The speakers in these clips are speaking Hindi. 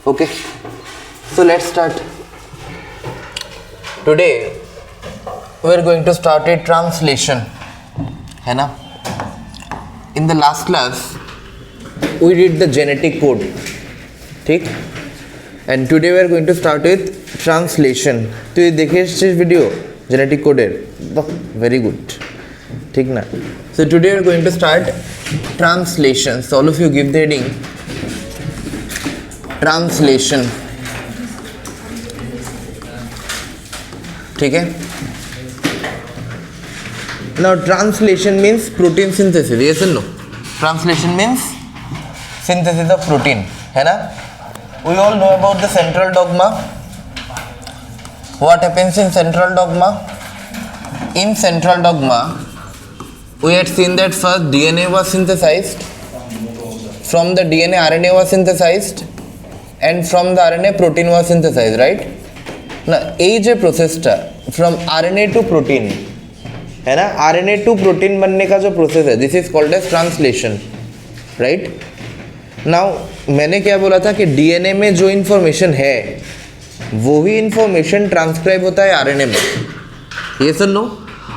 Okay, so let's start. Today we are going to start a translation, है ना? In the last class we did the genetic code, ठीक? And today we are going to start with translation. तो ये देखिए इस वीडियो genetic code है, very good, ठीक ना? So today we are going to start translation. So all of you give the heading translation, ठीक है? Now translation means protein synthesis. Yes or no? Translation means synthesis of protein, है ना? We all know about the central dogma. What happens in central dogma? In central dogma, we had seen that first DNA was synthesized. From the DNA, RNA was synthesized, and from the RNA, protein was synthesized, right? Now, ये जो process था from RNA to protein, है ना? RNA to protein बनने का जो process है, this is called as translation, right? Now, मैंने क्या बोला था कि DNA में जो information है, वो ही information transcribe होता है RNA में, yes or no?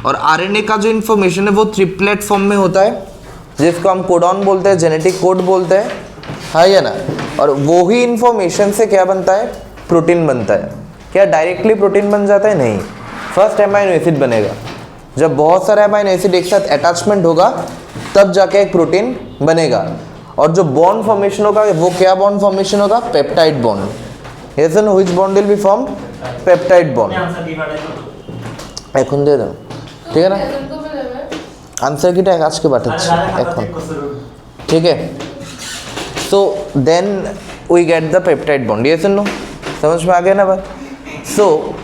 और RNA का जो information है, वो triplet form में होता है, जिसको हम कोडॉन बोलते हैं, जेनेटिक कोड बोलते हैं, हाँ या ना? और वो ही इंफॉर्मेशन से क्या बनता है? प्रोटीन बनता है. क्या डायरेक्टली प्रोटीन बन जाता है? नहीं. फर्स्ट एमाइनो एसिड बनेगा. जब बहुत सारे एमाइनो एसिड एक साथ अटैचमेंट होगा तब जाके एक प्रोटीन बनेगा. और जो बॉन्ड फॉर्मेशन होगा वो क्या बॉन्ड फॉर्मेशन होगा? Peptide bond. Yes no, which bond will be formed? Peptide bond. এখন দিয়ে দাও, ঠিক है ना? आंसर की टैग आज के पाठाচ্ছি এখন, ठीक है? So then we get the peptide bond. ये सुनो, समझ में आ गया ना भाई? So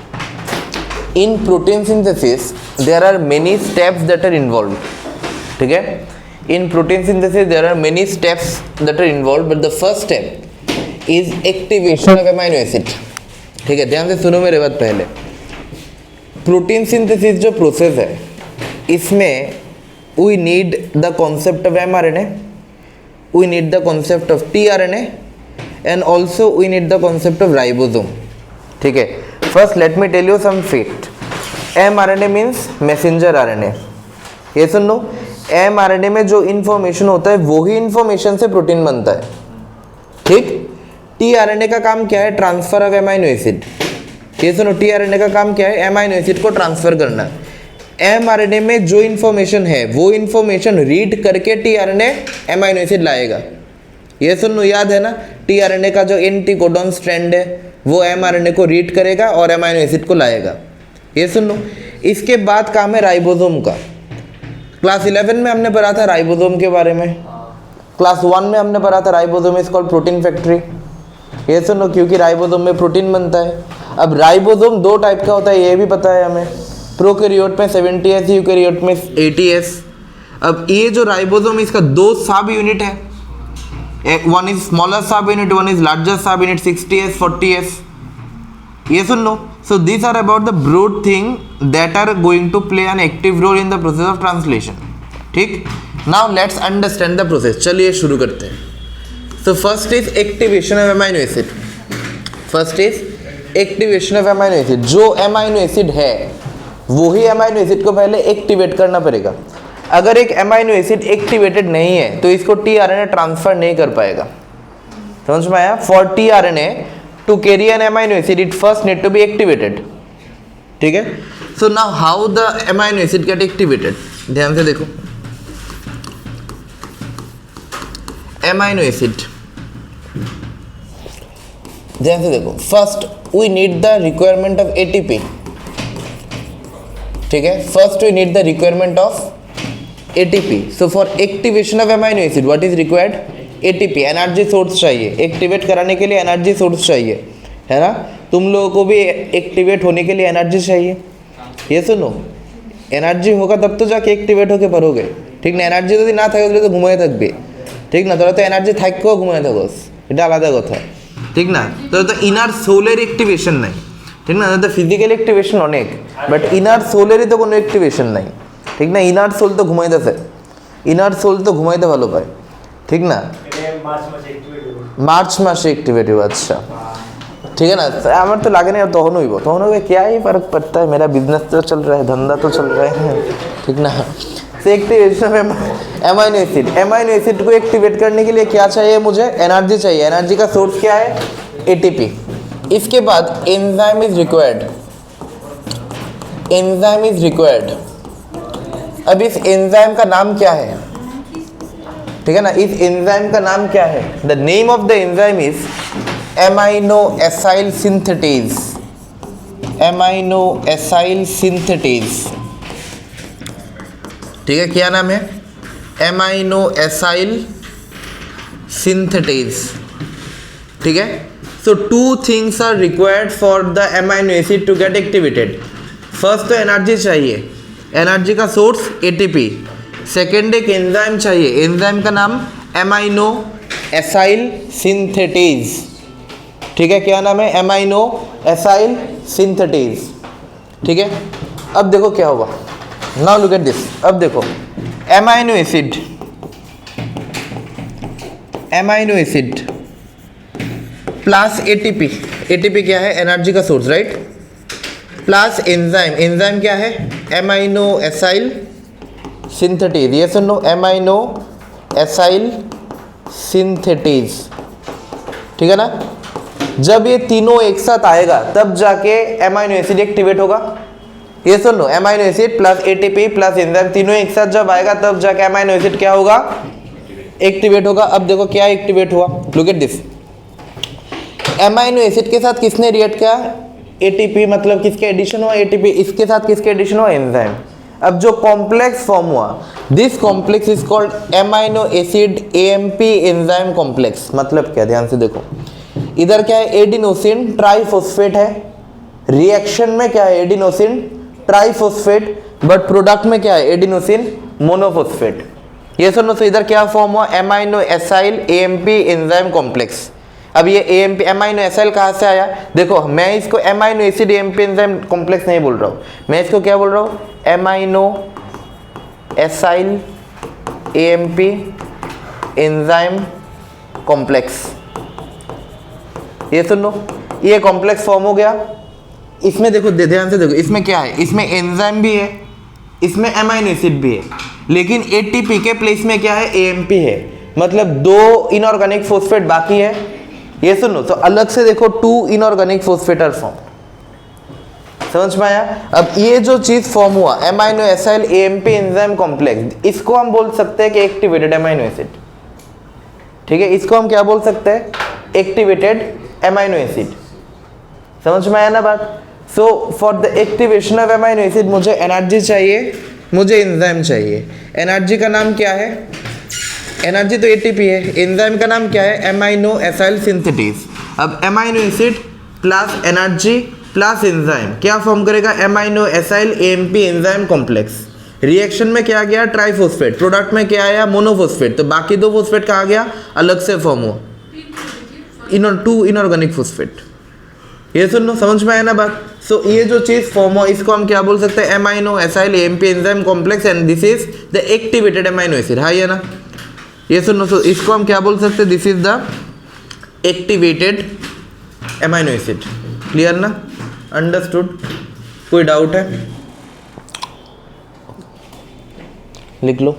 in protein synthesis there are many steps that are involved, ठीक है? In protein synthesis there are many steps that are involved, but the first step is activation of amino acid, ठीक है? ध्यान से सुनो मेरे बात. पहले प्रोटीन सिंथेसिस जो प्रोसेस है, इसमें we need the concept of mRNA, we need the concept of tRNA, and also we need the concept of ribosome, ठीक है? First let me tell you some fact. mRNA means messenger RNA. yes or no? mRNA में जो information होता है वही information से प्रोटीन बनता है, ठीक? tRNA का काम क्या है? Transfer of amino acid. yes or no? tRNA का काम क्या है? एमाइनो एसिड को ट्रांसफर करना है. mRNA में जो इन्फॉर्मेशन है वो इन्फॉर्मेशन रीड करके tRNA एमाइनो एसिड लाएगा. ये सुनो, याद है ना? tRNA का जो एंटी कोडॉन स्ट्रैंड है वो mRNA को रीड करेगा और एमाइनो एसिड को लाएगा. ये सुनो, इसके बाद काम है राइबोसोम का. क्लास 11 में हमने पढ़ा था राइबोसोम के बारे में. क्लास 1 में हमने पढ़ा था ribosome is called protein factory. ये सुनो, क्योंकि राइबोसोम में प्रोटीन बनता है. अब राइबोसोम दो टाइप का होता है, ये भी पता है हमें. प्रोकैरियोट में 70S, यूकैरियोट में 80S. अब ये जो राइबोसोम, इसका दो सब यूनिट है. एक one is smaller subunit, one is larger subunit, 60S, 40S. ये सुन लो. So this are about the broad thing that are going to play an active role in the process of translation, ठीक? Now let's understand the process. चलिए शुरू करते हैं. So first is activation of amino acid. First is activation of amino acid. जो एमाइनो एसिड है वही एमाइनो एसिड को पहले एक्टिवेट करना पड़ेगा. अगर एक एमाइनो एसिड एक्टिवेटेड नहीं है तो इसको tRNA ट्रांसफर नहीं कर पाएगा. समझ में आया? For tRNA to carry an amino acid it first need to be activated, ठीक है? So now how the amino acid get activated? ध्यान से देखो. एमाइनो एसिड, ध्यान से देखो. First we need the requirement of ATP, ठीक है? First we need the requirement of ATP. So for activation of amino acid what is required? ATP. Energy source चाहिए. एक्टिवेट कराने के लिए एनर्जी सोर्स चाहिए, है ना? तुम लोगों को भी एक्टिवेट होने के लिए एनर्जी चाहिए. ये सुनो, एनर्जी होगा तब तो जाके एक्टिवेट होके भरोगे, ठीक ना? एनर्जी যদি না থাকে তাহলে তো ঘুমিয়ে থাকবে, ঠিক না? তোরা তো এনার্জি থাকলেও ঘুমিয়ে থাকোস, এটা আলাদা কথা, ঠিক না? তোরা তো ইনার সোলের অ্যাক্টিভেশন নাই, ঠিক না? তো ফিজিক্যাল অ্যাক্টিভেশন অনেক, বাট ইনার সোলেরই তো কোনো অ্যাক্টিভেশন নাই, ঠিক না? ইনার সোল তো ঘুমাইতেছে, ইনার সোল তো ঘুমাইতে ভালো পায়, ঠিক না? মার্চ মাসে অ্যাক্টিভেট হবে. আচ্ছা, ठीक है ना, हमारे तो लागे नहीं तहन हुई क्या ही फर्क पड़ता है, मेरा बिजनेस तो चल रहा है, धंधा तो चल रहा है, ठीक ना। से एक्टिवेशन एमाइनो एसिड को एक्टिवेट करने के लिए क्या चाहिए मुझे, एनर्जी चाहिए। एनर्जी का सोर्स क्या है, एटीपी। इसके बाद enzyme is required, enzyme is required. अब इस एंजाइम का नाम क्या है, ठीक है ना, इस एंजाइम का नाम क्या है, the name of the enzyme is amino acyl synthetase, amino acyl synthetase, ठीक है, क्या नाम है, एमाइनो एसाइल सिंथेटेज, ठीक है। So two things are required for the amino acid to get activated. First तो एनर्जी चाहिए, एनर्जी का सोर्स एटीपी। सेकेंड एक एंजाइम चाहिए, एंजाइम का नाम एमाइनो एसाइल सिंथेटेज, ठीक है, क्या नाम है, एमाइनो एसाइल सिंथेटेज, ठीक है। अब देखो क्या होगा, नाउ लुक एट दिस। अब देखो amino acid, amino acid plus ATP, ATP क्या है, एनर्जी का source, right, plus enzyme, enzyme क्या है, एमाइनो एसाइल सिंथेटेज, ये सुन लो, एमाइनो एसाइल सिंथेटेज, ठीक है ना। जब ये तीनों एक साथ आएगा तब जाके एमाइनो एसिड एक्टिवेट होगा, ये सुन लो, amino acid plus ATP plus enzyme तीनों एक साथ जब आएगा तब जाके एमाइनो एसिड क्या होगा, एक्टिवेट होगा। अब देखो क्या एक्टिवेट हुआ, look at this. Amino acid के साथ किसने रिएक्ट किया, एटीपी, मतलब किसके एडिशन हुआ, एटीपी, इसके साथ किसके एडिशन हुआ, एंजाइम। अब जो कॉम्प्लेक्स फॉर्म हुआ, this complex is called amino acid AMP enzyme complex. मतलब क्या, ध्यान से देखो, इधर क्या है, एडिनोसिन ट्राइफॉस्फेट है, रिएक्शन में क्या है, एडिनोसिन ट्राइफॉस्फेट, बट प्रोडक्ट में क्या है, एडिनोसिन मोनोफॉस्फेट। ये सुनो, तो इधर क्या फॉर्म हुआ, amino acyl AMP enzyme complex. अब ये एएमपी एमाइनो एसाइल कहाँ से आया, देखो मैं इसको amino acid AMP enzyme complex नहीं बोल रहा हूँ, मैं इसको क्या बोल रहा हूँ, amino acyl AMP enzyme complex. ये सुन लो, ये कॉम्प्लेक्स फॉर्म हो गया। इसमें देखो, ध्यान से देखो, इसमें क्या है, इसमें एंजाइम भी है, इसमें एमाइनो एसिड भी है, लेकिन एटीपी के प्लेस में क्या है, एएमपी है, मतलब दो इनऑर्गेनिक फॉस्फेट बाकी है। ये सुनो, तो अलग से देखो, two inorganic phosphate are form, समझ में आया। अब ये जो चीज फॉर्म हुआ, amino acyl AMP enzyme complex, इसको हम बोल सकते हैं कि एक्टिवेटेड एमाइनो एसिड, ठीक है, इसको हम क्या बोल सकते हैं, एक्टिवेटेड एमाइनो एसिड। समझ में आया ना बात। So for the activation of amino acid मुझे एनर्जी चाहिए, मुझे एंजाइम चाहिए। एनर्जी का नाम क्या है, एनर्जी तो एटीपी है, एंजाइम का नाम क्या है, एमाइनो एसाइल सिंथेटेज। अब amino acid plus energy plus enzyme क्या फॉर्म करेगा, amino acyl AMP enzyme complex. Reaction में क्या गया, ट्राइफॉस्फेट, प्रोडक्ट में क्या आया, मोनोफॉस्फेट, तो बाकी दो फॉस्फेट कहाँ गया, अलग से फॉर्म हुआ, टू इनऑर्गेनिक फॉस्फेट। ये सुन लो, समझ में आया ना बात। सो ये जो चीज फॉर्म हो, इसको हम क्या बोल सकते हैं, amino acyl AMP enzyme complex, and this is the activated amino acid. हाँ, ये ना, ये सुनो, सो इसको हम क्या बोल सकते हैं, this is the activated amino acid. Clear ना, अंडरस्टूड, कोई डाउट है, लिख लो।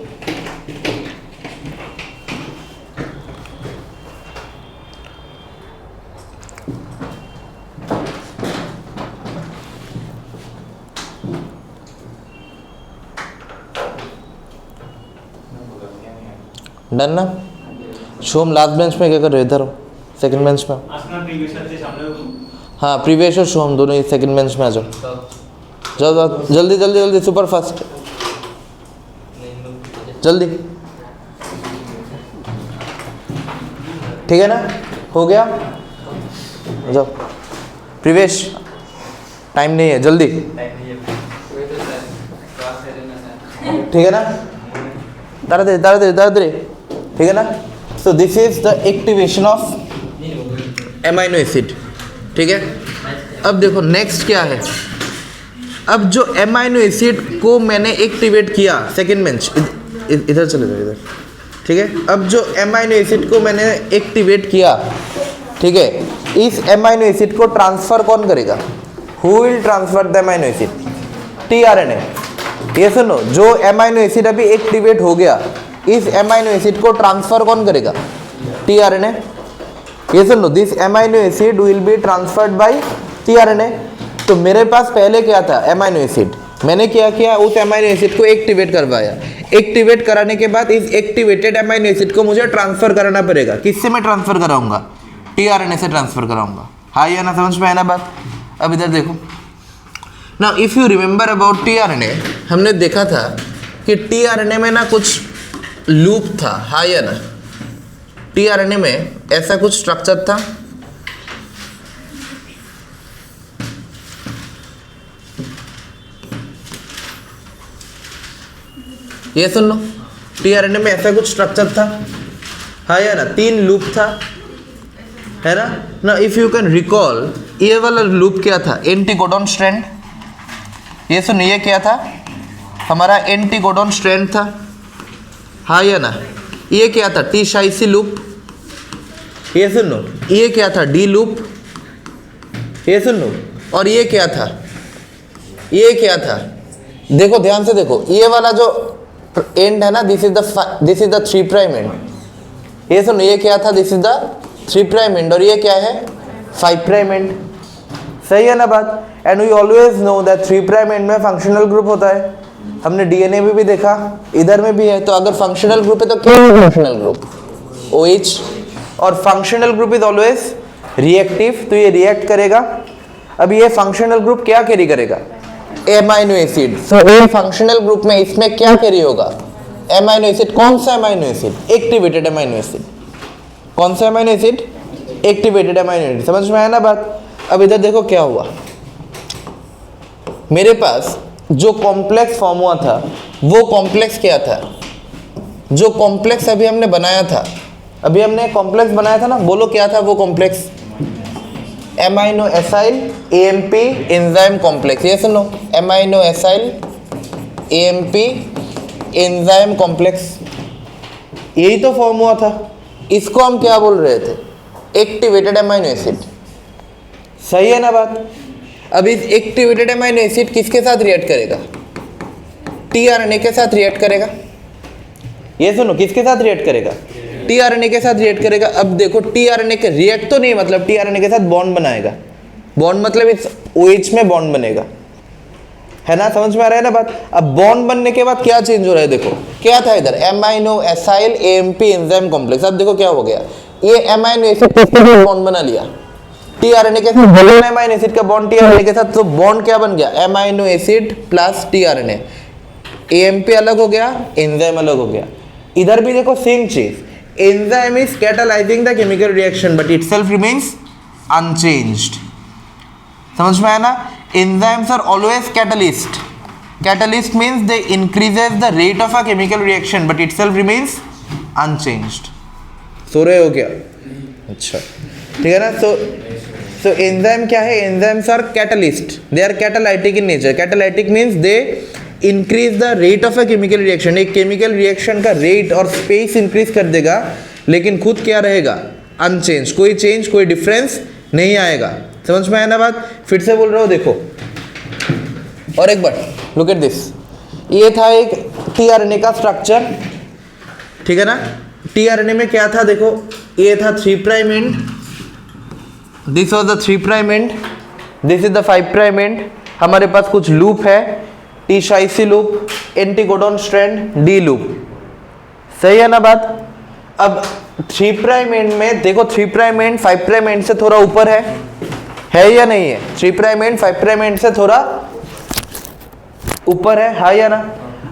डन ना। शोम लास्ट बेंच में क्या कर रहे हो, इधर हो, सेकंड बेंच में। हाँ, प्रीवियस और शोम दोनों ही सेकंड बेंच में आ जाओ, जाओ जाओ, जल्दी जल्दी जल्दी, सुपर फास्ट, जल्दी, ठीक है ना, हो गया, जाओ। प्रीवियस, टाइम नहीं है, जल्दी, ठीक है ना, ताड़ाताड़ी ताड़ाताड़ी ताड़ाताड़ी, ठीक है ना। So this is the activation of amino acid, ठीक है। अब देखो नेक्स्ट क्या है, अब जो एमाइनो एसिड को मैंने एक्टिवेट किया, सेकेंड बेंच, इधर चले जाओ, इधर, ठीक है। अब जो एमाइनो एसिड को मैंने एक्टिवेट किया, ठीक है, इस एमाइनो एसिड को ट्रांसफर कौन करेगा? Who will transfer the amino acid? TRNA. ये सुनो, जो एमाइनो एसिड अभी एक्टिवेट हो गया, इस एमाइनो एसिड को ट्रांसफर कौन करेगा? टीआरएनए। ये सुनो, this amino acid will be transferred by tRNA. तो मेरे पास पहले क्या था? Amino acid. मैंने क्या किया? उस एमाइनो एसिड को एक्टिवेट करवाया। एक्टिवेट कराने के बाद इस एक्टिवेटेड एमाइनो एसिड को मुझे ट्रांसफर कराना पड़ेगा। किससे मैं ट्रांसफर कराऊंगा? टीआरएनए से ट्रांसफर कराऊंगा। हाँ या ना, समझ में आया ना बात? अब इधर देखो ना, if you remember about tRNA, हमने देखा था कि टीआरएनए में ना कुछ लूप था। हाँ या ना? टीआरएनए में ऐसा कुछ स्ट्रक्चर था। ये सुन लो, टीआरएनए में ऐसा कुछ स्ट्रक्चर था। हाँ या ना? 3 लूप था, है ना? ना इफ यू कैन रिकॉल, ये वाला लूप क्या था? Anticodon strand. ये सुन, ये क्या था? हमारा एंटीकोडॉन स्ट्रैंड था। हाँ या ना? ये क्या था? T psi C loop. ये सुन लो, ये क्या था? D loop. ये सुन लो, और ये क्या था? ये क्या था? देखो ध्यान से देखो, ये वाला जो एंड है ना, this is the 3 prime and. ये सुनो, ये क्या था? This is the 3 prime and, और ये क्या है? 5 प्राइम एंड। सही है ना बात? And we always know that 3 prime end में फंक्शनल ग्रुप होता है। हमने डीएनए में भी देखा, इधर में भी है। तो अगर फंक्शनल ग्रुप है तो क्या है फंक्शनल ग्रुप? OH। और functional group is always reactive, तो ये रिएक्ट करेगा। अब ये फंक्शनल ग्रुप क्या कैरी करेगा? Amino acid. सो ये फंक्शनल ग्रुप में इसमें क्या कैरी होगा? Amino acid. कौन सा amino acid? Activated amino acid. कौन सा amino acid? Activated amino acid. समझ में आया ना बात? अब इधर देखो क्या हुआ। मेरे पास जो कॉम्प्लेक्स फॉर्म हुआ था, वो कॉम्प्लेक्स क्या था? जो कॉम्प्लेक्स अभी हमने बनाया था, अभी हमने कॉम्प्लेक्स बनाया था ना, बोलो क्या था वो complex? Amino acyl AMP enzyme complex. ये सुनो, amino acyl AMP enzyme complex, यही तो फॉर्म हुआ था। इसको हम क्या बोल रहे थे? Activated amino acid. सही है ना बात? अब इस एक्टिवेटेड एमाइनो एसिड किसके साथ रिएक्ट करेगा? टीआरएनए के साथ रिएक्ट करेगा। ये सुनो, किसके साथ रिएक्ट करेगा? टीआरएनए के साथ रिएक्ट करेगा। अब देखो, टीआरएनए के रिएक्ट तो नहीं, मतलब टीआरएनए के साथ बॉन्ड बनाएगा। बॉन्ड मतलब इस OH में बॉन्ड बनेगा, है ना? समझ में आ रहा है ना बात? अब बॉन्ड बनने के बाद क्या चेंज हो रहा है? देखो क्या था इधर? Amino acyl AMP enzyme complex. अब देखो क्या हो गया, ये एमाइनो एसिड किसके साथ बॉन्ड बना लिया? टीआरएनए के साथ। एमाइनो एसिड का बॉन्ड टीआरएनए के साथ, तो बॉन्ड क्या बन गया? Amino acid plus tRNA. AMP अलग हो गया, एंजाइम अलग हो गया। इधर भी देखो सेम चीज, enzyme is catalyzing the chemical reaction but itself remains unchanged. समझ में आया ना? Enzymes are always catalyst. Catalyst means they increases the rate of a chemical reaction but itself remains unchanged. सो रहे हो क्या? अच्छा, ठीक है ना? so enzyme क्या है? Enzymes are catalyst. They are catalytic in nature. Catalytic means they increase the rate of a chemical reaction. एक केमिकल रिएक्शन का रेट और स्पेस इंक्रीज कर देगा, लेकिन खुद क्या रहेगा? अनचेंज। कोई चेंज, कोई डिफरेंस नहीं आएगा। समझ में आया ना बात? फिर से बोल रहा हूँ, देखो और एक बार लुक एट दिस। ये था एक टीआरएनए का स्ट्रक्चर, ठीक है ना? टीआरएनए में क्या था? देखो ये था 3 prime end, this was the 3 prime end, this is the 5 prime end. हमारे पास कुछ लूप है, T psi C loop, anticodon strand, D loop. सही है ना बात? अब 3 प्राइम एंड में देखो, 3 प्राइम एंड 5 प्राइम एंड से थोड़ा ऊपर है या नहीं है? 3 प्राइम एंड 5 प्राइम एंड से थोड़ा ऊपर है या ना?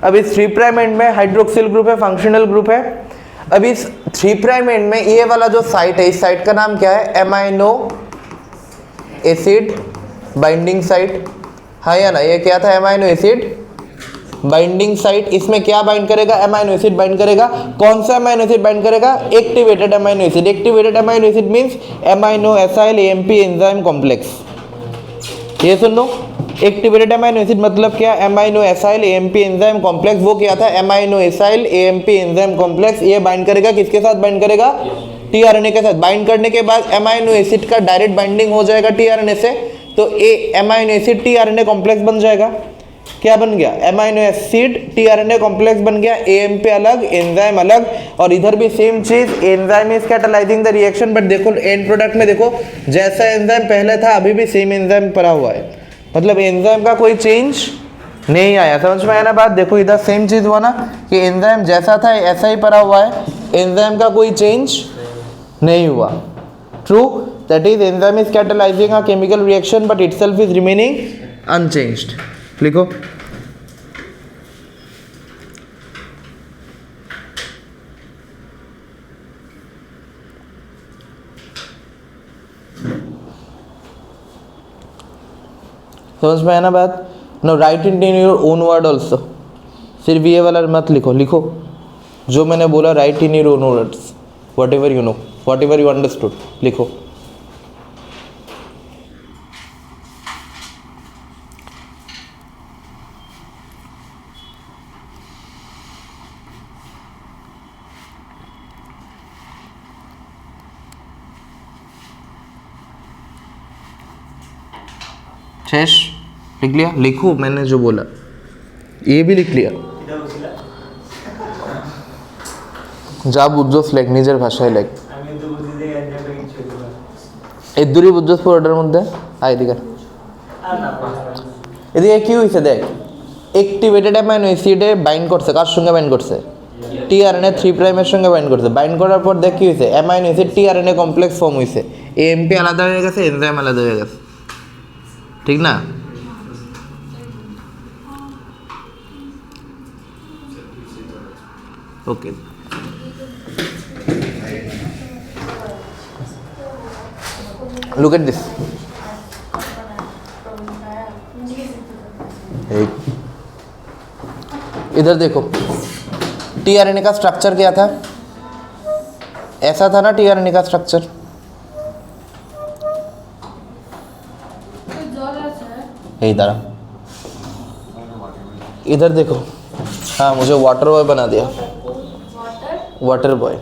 अब इस 3 प्राइम एंड में हाइड्रोक्सिल ग्रुप है, फंक्शनल ग्रुप है। अब इस 3 प्राइम एंड में ये वाला जो साइट है, इस साइट का नाम क्या है? Amino acid binding site. हाँ या ना? ये क्या था? Amino acid binding site. इसमें क्या बाइंड करेगा? एमाइनो एसिड बाइंड करेगा। कौन सा एमाइनो एसिड बाइंड करेगा? Activated amino acid. Activated amino acid means amino acyl AMP enzyme complex. ये सुन लो, एक्टिवेटेड एमाइनो एसिड मतलब क्या? Amino acyl AMP enzyme complex. वो क्या था? Amino acyl AMP enzyme complex. ये बाइंड करेगा, किसके साथ बाइंड करेगा? टीआरएनए के साथ बाइंड करने के बाद एमाइनो एसिड का डायरेक्ट बाइंडिंग हो जाएगा टीआरएनए से, तो ए एमाइनो एसिड टीआरएनए कॉम्प्लेक्स बन जाएगा। क्या बन गया? एमाइनो एसिड टीआरएनए कॉम्प्लेक्स बन गया। एएमपी अलग, एंजाइम अलग, और इधर भी सेम चीज, enzyme is catalysing the reaction, but देखो एंड प्रोडक्ट में देखो जैसा एंजाइम पहले था अभी भी सेम एंजाइम पड़ा हुआ है, मतलब एंजाइम का कोई चेंज नहीं आया। समझ में आया ना बात? देखो इधर सेम चीज हुआ ना कि एंजाइम जैसा था ऐसा ही पड़ा हुआ है, एंजाइम का कोई चेंज नहीं हुआ। True, that is enzyme is catalysing a chemical reaction but itself is remaining unchanged. लिखो समझ में आया ना बात? No write it in your own word also, सिर्फ ये वाला मत लिखो, लिखो जो मैंने बोला, write in your own words, whatever you know, whatever you understood, लिखो। शेष लिख लिया? लिखो मैंने जो बोला ये भी लिख लिया। যা বুঝছস লেখ, নিজের ভাষায় লেখ। এই দূরই বুঝছস পুরোটার মধ্যে এদিকে এদিকে কি হয়েছে দেখ, অ্যাক্টিভেটেড অ্যামাইনো অ্যাসিডে বাইন্ড করছে, কার সঙ্গে বাইন্ড করছে? টিআরএনএ 3 প্রাইমের সঙ্গে বাইন্ড করছে। বাইন্ড করার পর দেখ কি হয়েছে, amino acid tRNA complex form হয়েছে, এএমপি আলাদা হয়ে গেছে, এনজাইম আলাদা হয়ে গেছে, ঠিক না? ওকে, look at this, इधर देखो टीआरएनए का स्ट्रक्चर क्या था? ऐसा था ना टीआरएनए का स्ट्रक्चर, इधर इधर देखो। हाँ, मुझे वाटर बॉय बना दिया। वाटर बॉय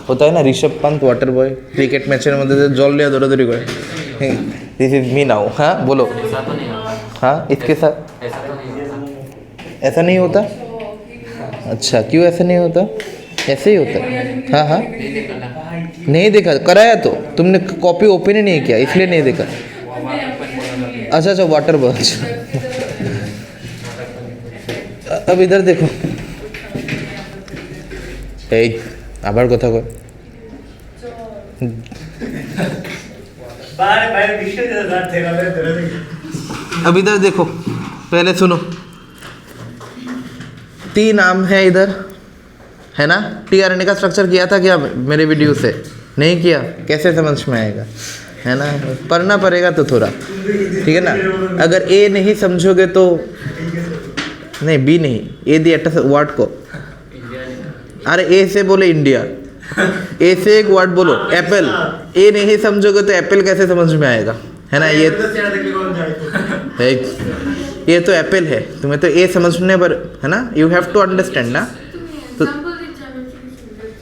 होता है ना, Rishabh Pant water boy, cricket मैचेर मध्य जल लिया दौड़ादौड़ी करे। This is me now. हाँ बोलो। हाँ, इसके साथ ऐसा नहीं होता? अच्छा, क्यों ऐसा नहीं होता? ऐसे ही होता है। हाँ हाँ, नहीं देखा, कराया तो तुमने, कॉपी ओपन ही नहीं किया इसलिए नहीं देखा। अच्छा अच्छा, वाटर बॉय। अब इधर देखो, आबार कथा कय, अब इधर देखो, पहले सुनो, तीन आम है इधर, है ना? टीआरएनए का स्ट्रक्चर किया था क्या मेरे वीडियो से? नहीं किया? कैसे समझ में आएगा, है ना? पढ़ना पड़ेगा तो थोड़ा, ठीक है ना? अगर ए नहीं समझोगे तो नहीं, बी नहीं, ए दी एक वर्ड को, अरे ए से बोले इंडिया, ए से एक वर्ड बोलो एप्पल, ए नहीं समझोगे तो एप्पल कैसे समझ में आएगा, है ना? ये तो एप्पल है, तुम्हें तो ए समझने पर, है ना? यू हैव टू अंडरस्टैंड ना। तो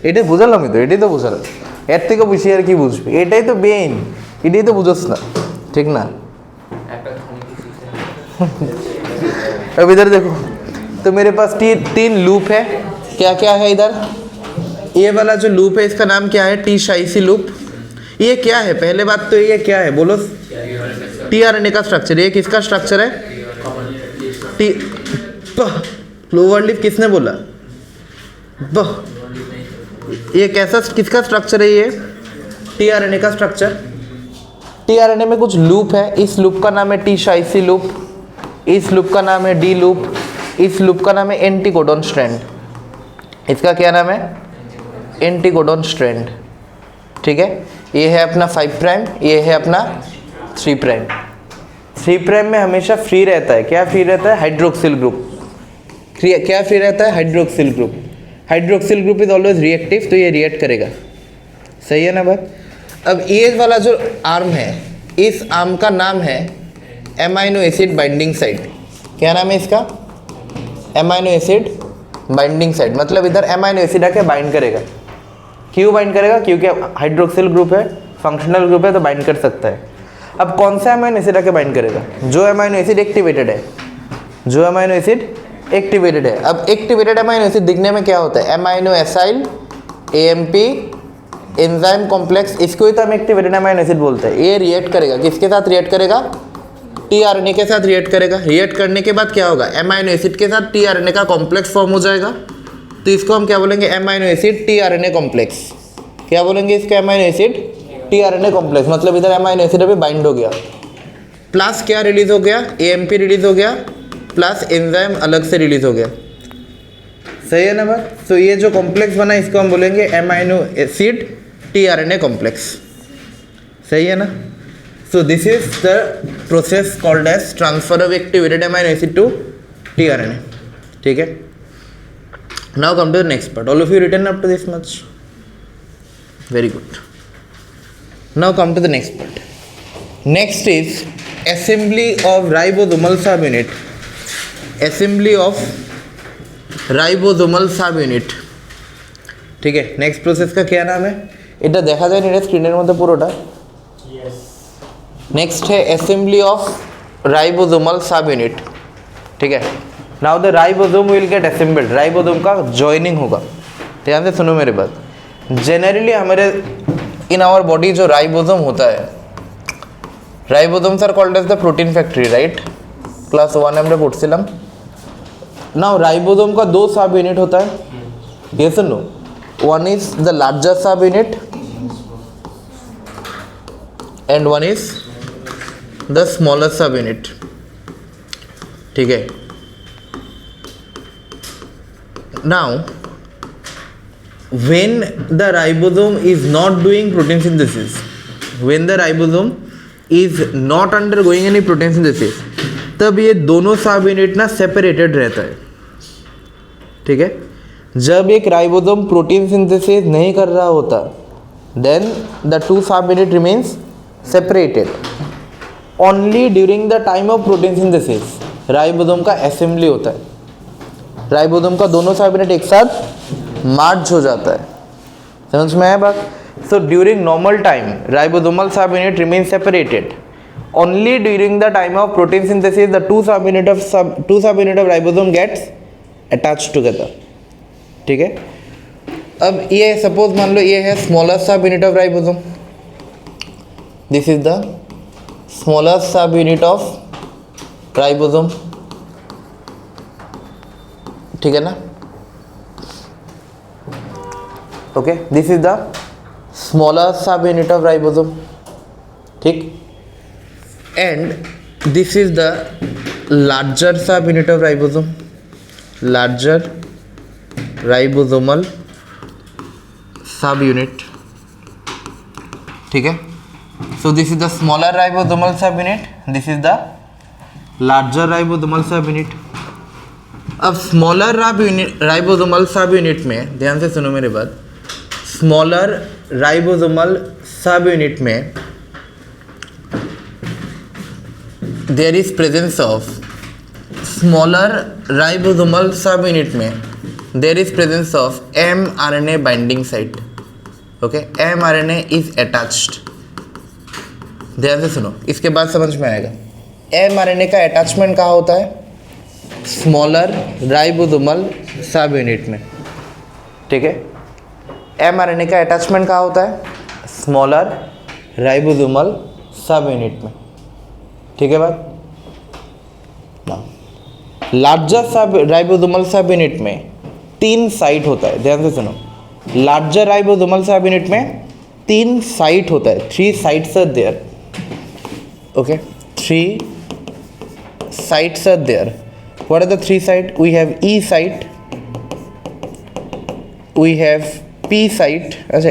এটাই বুঝালাম, তো এটাই তো বুঝালাম, এর থেকে বেশি আর কি বুঝবে? এটাই তো মেইন, এটাই তো বুঝোস না, ঠিক না? अब इधर देखो, तो मेरे पास तीन लूप है। क्या क्या है इधर? ये वाला जो लूप है इसका नाम क्या है? T psi C loop. ये क्या है? पहले बात तो ये क्या है बोलो? टीआरएनए का स्ट्रक्चर। ये किसका स्ट्रक्चर है? टी लोअर लिप किसने बोला? ये कैसा, किसका स्ट्रक्चर है? ये टीआरएनए का स्ट्रक्चर। टीआरएनए में कुछ लूप है, इस लूप का नाम है टी शाइसी लूप, इस लूप का नाम है डी लूप, इस लूप का नाम है एंटीकोडॉन स्ट्रैंड। इसका क्या नाम है? एंटीकोडॉन स्ट्रैंड, ठीक है? ये है अपना 5 प्राइम, ये है अपना 3 प्राइम। 3 प्राइम में हमेशा फ्री रहता है, क्या फ्री रहता है? Hydroxyl group. क्या फ्री रहता है? Hydroxyl group. Hydroxyl group is always reactive, तो ये रिएक्ट करेगा, सही है ना बात? अब ये वाला जो आर्म है, इस आर्म का नाम है एमाइनो एसिड बाइंडिंग साइट। क्या नाम है इसका? Amino acid binding site. मतलब इधर एमाइनो एसिड आके बाइंड करेगा, क्यों बाइंड करेगा? क्योंकि हाइड्रोक्सिल ग्रुप है, फंक्शनल ग्रुप है, तो बाइंड कर सकता है। अब कौन सा अमाइनो एसिड आके बाइंड करेगा? जो अमाइनो एसिड एक्टिवेटेड है, जो अमाइनो एसिड एक्टिवेटेड है। अब एक्टिवेटेड अमाइनो एसिड दिखने में क्या होता है? Amino acyl, AMP, enzyme complex, इसको ही तो हम एक्टिवेटेड अमाइनो एसिड बोलते हैं। ये रिएक्ट करेगा, किसके साथ रिएक्ट करेगा? टीआरएनए के साथ रिएक्ट करेगा। रिएक्ट करने के बाद क्या होगा? अमाइनो एसिड के साथ टीआरएनए का कॉम्प्लेक्स फॉर्म हो जाएगा, तो इसको हम क्या बोलेंगे? Amino acid tRNA complex. क्या बोलेंगे इसके? Amino acid tRNA complex. मतलब इधर अमाइनो एसिड अभी बाइंड हो गया, प्लस क्या रिलीज हो गया? एएमपी रिलीज हो गया, प्लस एंजाइम अलग से रिलीज हो गया। सही है ना बात? तो ये जो कॉम्प्लेक्स बना इसको हम बोलेंगे अमाइनो एसिड टीआरएनए कॉम्प्लेक्स। सही है ना? So this is the process called as transfer of activated amino acid to tRNA. ठीक है, now come to the next part. All of you written up to this much? Very good. Now come to the next part. Next is assembly of ribosomal subunit. Assembly of ribosomal subunit. ঠিক আছে, নেক্সট প্রসেস का क्या नाम है? এটা দেখা যায় না স্ক্রিনের মধ্যে পুরোটা। नेक्स्ट है assembly of ribosomal subunit. ठीक है, now the ribosome will get assembled. Ribosome का जॉइनिंग होगा। ध्यान से सुनो मेरी बात। जनरली हमारे इन आवर बॉडी जो राइबोसोम होता है, ribosomes are called as the protein factory, right? Class 1 আমরা পড়ছিলাম। नाउ राइबोसोम का 2 सब यूनिट होता है, ये सुनो। वन इज द लार्जर सब unit and one is the smaller subunit. ठीक है, now when the ribosome is not doing protein synthesis, when the ribosome is not undergoing any protein synthesis, तब ये दोनों सब यूनिट ना सेपरेटेड रहता है। ठीक है, जब एक राइबोसोम प्रोटीन सिंथेसिस नहीं कर रहा होता, then the two subunit remains separated. Only during the time of protein synthesis ribosome का असेंबली होता है। राइबोसोम का दोनों सब यूनिट एक साथ मार्च हो जाता है। समझ में आया बात? So during normal time ribosomal सब unit remain separated. Only during the time of protein synthesis the two subunit of ribosome gets attached together। ठीक है, अब ये सपोज मान लो ये है स्मॉलर सब unit of ribosome, this is the smaller सब यूनिट ऑफ राइबोसोम। ठीक है ना? Okay, this is the smaller सब यूनिट ऑफ राइबोसोम। ठीक, and this is the larger subunit of ribosome, larger ribosomal subunit। ठीक है, so this is the smaller ribosomal subunit, this is the larger ribosomal subunit। अब स्मॉलर राइबोसोमल सबयूनिट में ध्यान से सुनो मेरी बात। स्मॉलर राइबोसोमल सबयूनिट में there is presence of smaller ribosomal subunit में there is presence of mRNA binding site। okay, mRNA is attached। ध्यान से सुनो, इसके बाद समझ में आएगा। mRNA का अटैचमेंट कहाँ होता है? स्मॉलर राइबोसोमल सबयूनिट में। ठीक है, mRNA का अटैचमेंट कहाँ होता है? स्मॉलर राइबोसोमल सबयूनिट में। ठीक है बात? लार्जर सब राइबोसोमल सब यूनिट में 3 साइट होता है। ध्यान से सुनो, लार्जर राइबोसोमल सब यूनिट में 3 साइट होता है। 3 sites are there. Okay, 3 sites are there। what are the 3 sites? We have E site, we have P site। अच्छा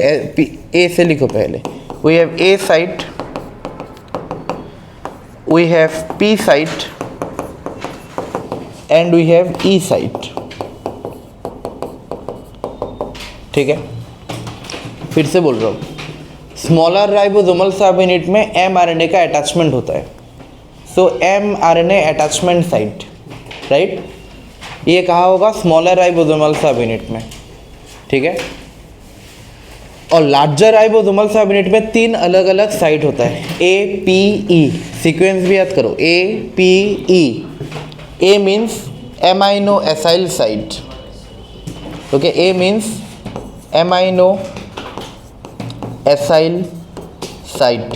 A से लिखो पहले। we have A site, we have P site and we have E site। ठीक है, फिर से बोल रहा हूँ, स्मॉलर राइबोसोमल सब यूनिट में mRNA का अटैचमेंट होता है। सो mRNA अटैचमेंट साइट, राइट, ये कहाँ होगा? स्मॉलर राइबोसोमल सब यूनिट में। ठीक है, और लार्जर राइबोसोमल सब यूनिट में 3 अलग अलग साइट होता है, APE, सीक्वेंस भी याद करो, APE। A means amino acyl site, okay, A means amino acyl site,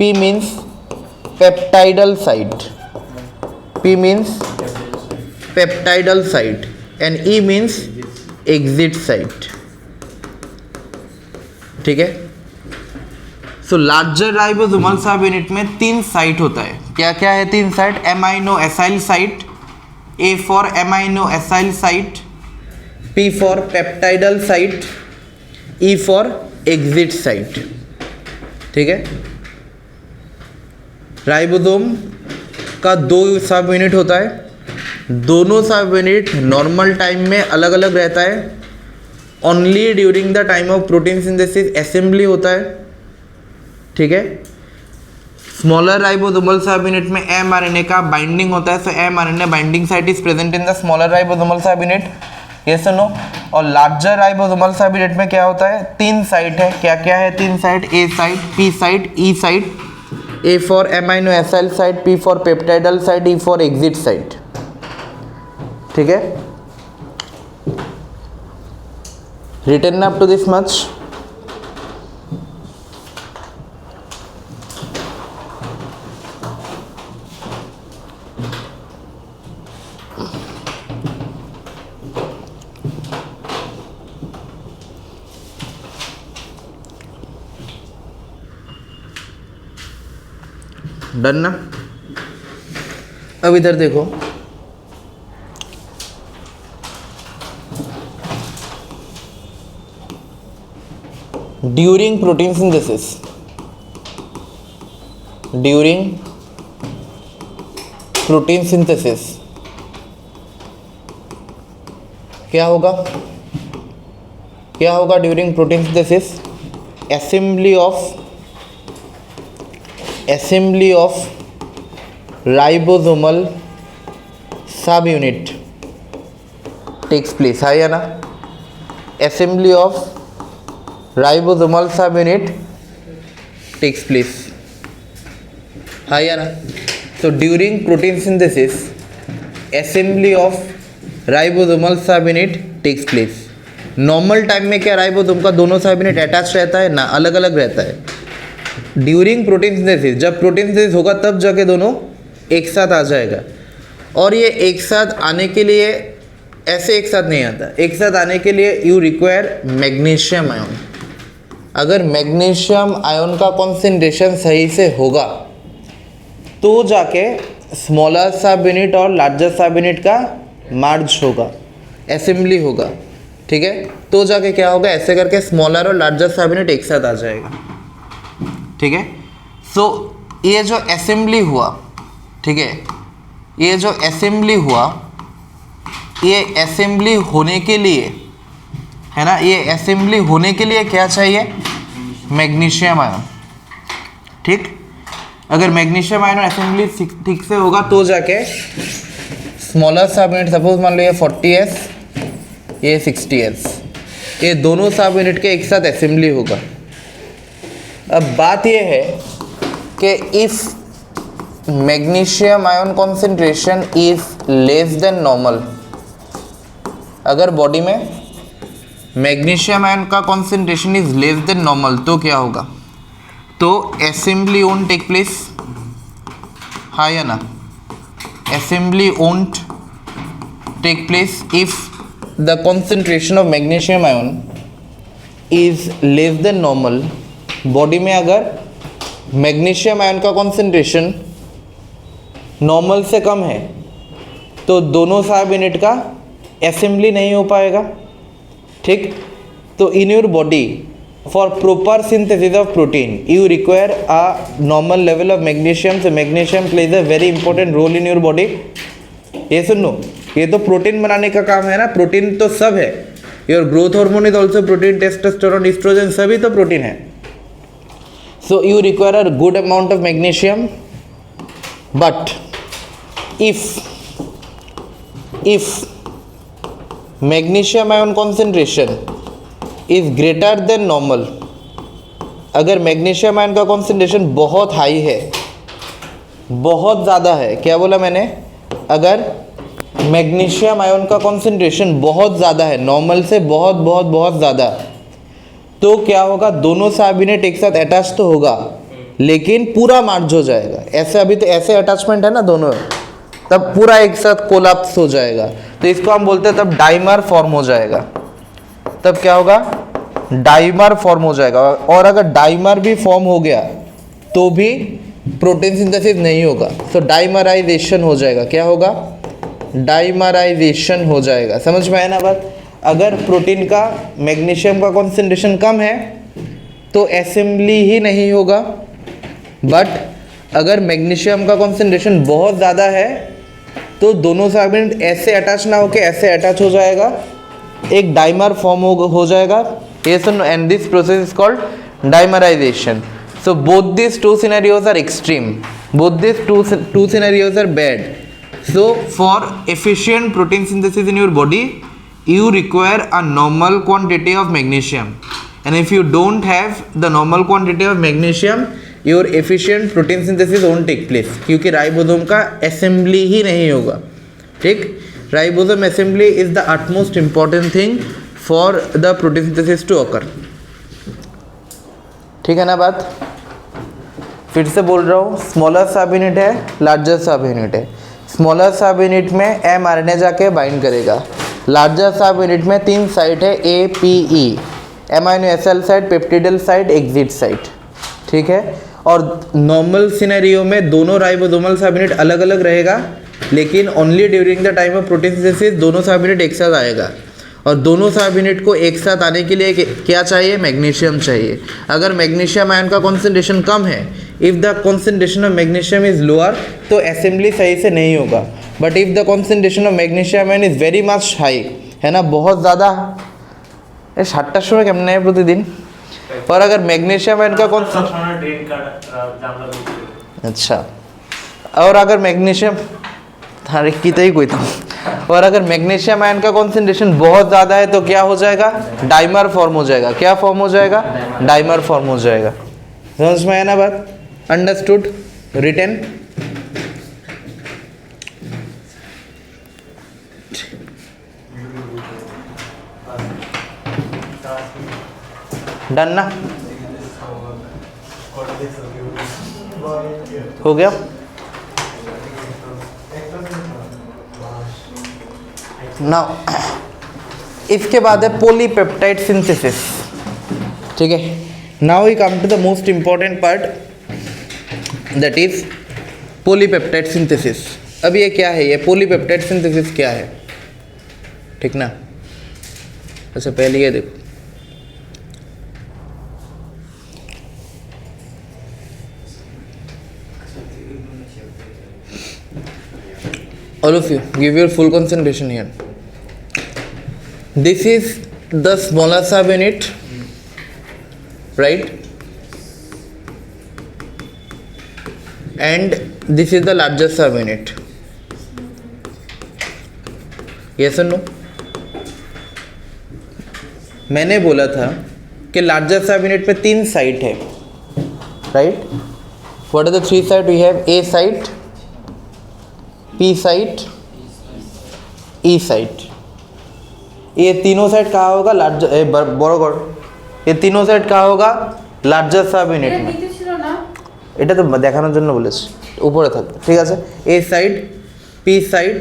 P means peptidyl site, P means peptidyl site and E means exit site, ठीक है। सो लार्जर राइबोसोमल सब यूनिट में 3 साइट होता है, क्या क्या है 3 site? Amino acyl site, A for amino acyl site, P for peptidyl site, E for exit site, ठीक है। राइबोसोम का 2 सब यूनिट होता है, दोनों सब यूनिट नॉर्मल टाइम में अलग अलग रहता है, only during the time of protein synthesis assembly होता है, ठीक है। स्मॉलर राइबोसोमल सब यूनिट में mRNA का बाइंडिंग होता है, सो mRNA binding site is present in the smaller ribosomal सब यूनिट, यस और नो। और लार्जर राइबोसोमल सब यूनिट में क्या होता है? 3 साइट है, क्या क्या है 3 site? A site, P site, E site. A for amino acyl site, P for peptidyl site, E for exit site, ठीक है। Written up to this much? Done ना? अब इधर देखो, during protein synthesis, during protein synthesis क्या होगा? क्या होगा during protein synthesis? assembly of ribosomal subunit takes place, है या ना? assembly of ribosomal subunit takes place, है या ना? so during protein synthesis assembly of ribosomal subunit takes place। Normal time में क्या राइबोसोम का दोनों सबयूनिट अटैच रहता है ना, अलग अलग रहता है। ड्यूरिंग प्रोटीन सिंथेसिस, जब प्रोटीन सिंथेसिस होगा तब जाके दोनों एक साथ आ जाएगा। और ये एक साथ आने के लिए ऐसे एक साथ नहीं आता, एक साथ आने के लिए यू रिक्वायर मैग्नीशियम आयन। अगर मैग्नीशियम आयन का कॉन्सेंट्रेशन सही से होगा तो जाके स्मॉलर सब यूनिट और लार्जर सब यूनिट का मार्ज होगा, असेंबली होगा, ठीक है। तो जाके क्या होगा, ऐसे करके स्मॉलर और लार्जर सब यूनिट एक साथ आ जाएगा, ठीक है। सो ये जो असेंबली हुआ, ठीक है, ये जो असेंबली हुआ, ये असेंबली होने के लिए, है ना, ये असेंबली होने के लिए क्या चाहिए? मैग्नीशियम आयन, ठीक। अगर मैग्नीशियम आयन असेंबली ठीक से होगा तो जाके स्मॉलर सब यूनिट, सपोज मान लो ये 40S, ये 60S, ये दोनों सब यूनिट के एक साथ असेंबली होगा। अब बात ये है कि if magnesium ion concentration is less than normal, अगर बॉडी में मैग्नीशियम आयन का concentration is less than normal तो क्या होगा? तो असेंबली वोंट टेक प्लेस, हाँ या ना? Assembly won't take place if the concentration of magnesium ion is less than normal. Body में अगर मैग्नीशियम आयन का कॉन्सेंट्रेशन नॉर्मल से कम है तो दोनों सब यूनिट का असेंबली नहीं हो पाएगा, ठीक। तो in your body for proper synthesis of protein you require a normal level of magnesium. So magnesium plays a very important role in your body. ये सुनो, ये तो प्रोटीन बनाने का काम है ना, प्रोटीन तो सब है। Your growth hormone is also protein, testosterone, estrogen सभी तो प्रोटीन है। So you require a good amount of magnesium, but if magnesium ion concentration is greater than normal, अगर मैग्नीशियम आयन का कॉन्सेंट्रेशन बहुत हाई है, बहुत ज़्यादा है, क्या बोला मैंने, अगर मैग्नीशियम आयन का कॉन्सेंट्रेशन बहुत ज़्यादा है, नॉर्मल से बहुत बहुत बहुत ज़्यादा, तो क्या होगा, दोनों कार्बोनेट एक साथ अटैच तो होगा लेकिन पूरा मार्ज हो जाएगा। ऐसे अभी तो ऐसे अटैचमेंट है ना दोनों, तब पूरा एक साथ कोलैप्स हो जाएगा, तो इसको हम बोलते हैं तब डाइमर फॉर्म हो जाएगा। तब क्या होगा, डाइमर फॉर्म हो जाएगा। और अगर डाइमर भी फॉर्म हो गया तो भी प्रोटीन सिंथेसिस नहीं होगा, तो डाइमराइजेशन हो जाएगा। क्या होगा, डाइमराइजेशन हो जाएगा। समझ में आया ना बात। अगर प्रोटीन का मैग्नीशियम का कॉन्सेंट्रेशन कम है तो असेंबली ही नहीं होगा, बट अगर मैग्नीशियम का कॉन्सेंट्रेशन बहुत ज़्यादा है तो दोनों कार्बोनेट ऐसे अटैच ना होकर ऐसे अटैच हो जाएगा, एक डाइमर फॉर्म हो जाएगा। And this process is called dimerization. So both this two scenarios are extreme, both this two scenarios are bad. So for efficient protein synthesis in your body, you require a normal quantity of magnesium, and if you don't have the normal quantity of magnesium, your efficient protein synthesis won't take place, क्योंकि राइबोसोम का assembly ही नहीं होगा. ठीक, ribosome assembly is the utmost important thing for the protein synthesis to occur. ठीक है ना बात. फिर से बोल रहा हूँ, स्मॉलर सब यूनिट है, लार्जर सब यूनिट है. स्मॉलर सब यूनिट में mRNA जाके बाइंड करेगा. लार्जर सब यूनिट में 3 साइट है, APE, amino acid site, peptidyl site, exit site. ठीक है. और नॉर्मल सिनेरियो में दोनों राइबोसोमल सब यूनिट अलग अलग रहेगा, लेकिन only during the time of protein synthesis दोनों सब यूनिट एक साथ आएगा. और दोनों सब यूनिट को एक साथ आने के लिए क्या चाहिए, मैग्नीशियम चाहिए. अगर मैग्नीशियम आयन का कॉन्सेंट्रेशन कम है, if the concentration of magnesium is lower, तो असेंबली सही से नहीं होगा. But if the concentration of magnesium ion is very much high, है ना, बहुत ज़्यादा, 7টার সময় কেমন है प्रतिदिन. और अगर मैग्नीशियम आयन का अच्छा, और अगर मैग्नीशियम थारे की तो ही कोई था, और अगर मैग्नीशियम आयन का कॉन्सेंट्रेशन बहुत ज़्यादा है तो क्या हो जाएगा, डाइमर फॉर्म हो जाएगा. क्या फॉर्म हो जाएगा, डाइमर फॉर्म हो जाएगा. समझ में आया ना बात. अंडरस्टूड. रिटन. डन ना, हो गया. नाउ इसके बाद है पॉलीपेप्टाइड सिंथेसिस. ठीक है. Now we come to the most important part, that is polypeptide synthesis. अब ये क्या है, ये पॉलीपेप्टाइड सिंथेसिस क्या है. ठीक ना. अच्छा पहले ये देखो, all of you give your full concentration here. This is the smaller subunit, right, and this is the larger subunit. Yes or no? मैंने बोला था कि लार्जर सबयूनिट पे 3 साइट है, right. What are the 3 site we have? A site, P site, E site. ये तीनों साइट कहाँ होगा, लार्जर बरोबर, ये तीनों साइट कहाँ होगा, লার্জার সাব ইউনিট না, এটা তো দেখানোর জন্য বলেছি, উপরে থাকবে. ঠিক আছে. A साइड, P साइड